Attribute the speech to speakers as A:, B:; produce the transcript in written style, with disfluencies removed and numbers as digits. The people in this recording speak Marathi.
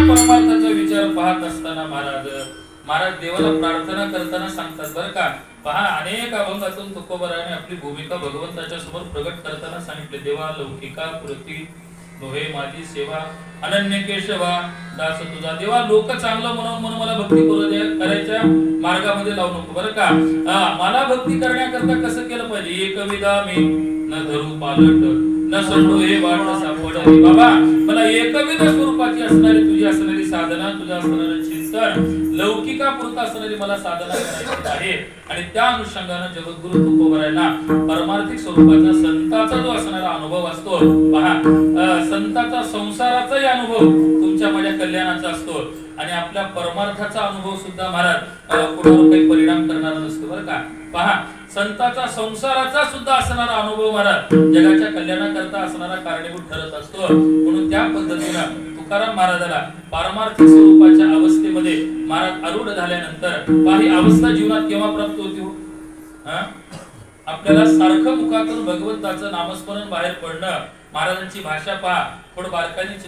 A: परमार्थाचा विचार पाहत असताना महाराज देवाला प्रार्थना करताना सांगतात बरं का. पहा, अनेक अभंगातून तुकोबाराने आपली भूमिका भगवंताच्या समोर प्रगट करताना सांगितले. देवा लौकिका पुरती नोहे माझी सेवा, अनन्य केशवा दास तुझा. देवा लोक चांगलं म्हणून मला भक्ती करायच्या मार्गामध्ये लावू नको बरं का. मला भक्ती करण्याकरता कसं केलं पाहिजे. एकविधा मी न धरू पालट न सोडू हे वाट सापडली. बाबा मला एकविध स्वरूपाची असणारी तुझी असणारी साधना, तुझं असणारं चिंतन, लौकिका पुरता असणारी मला साधना करायची आहे. आणि त्या अनुषंगाने जगद्गुरु तुकोबारायांना परमार्थिक स्वरूपाचा संताचा जो असणारा अनुभव असतो. पहा, संताचा संसाराचाही अनुभव तुमच्या माझ्या कल्याणाचा असतो आणि आपल्या परमार्थाचा अनुभव सुद्धा महाराज कोणावर काही परिणाम करणारा नसतो बरं का. पहा, संताचा संसाराचा सुद्धा असणारा अनुभव महाराज जगाच्या कल्याणाकरता असणारा कारणीभूत ठरत असतो. म्हणून त्या पद्धतीनं तुकाराम महाराजाला पारमार्थिक स्वरूपाच्या अवस्थेमध्ये महाराज आरूढ झाल्यानंतर काही अवस्था जीवनात केव्हा प्राप्त होती हो. आपल्याला सारखं मुखातून भगवंताचं नामस्मरण बाहेर पडणं. महाराजांची भाषा पहा, थोडं बारकाईने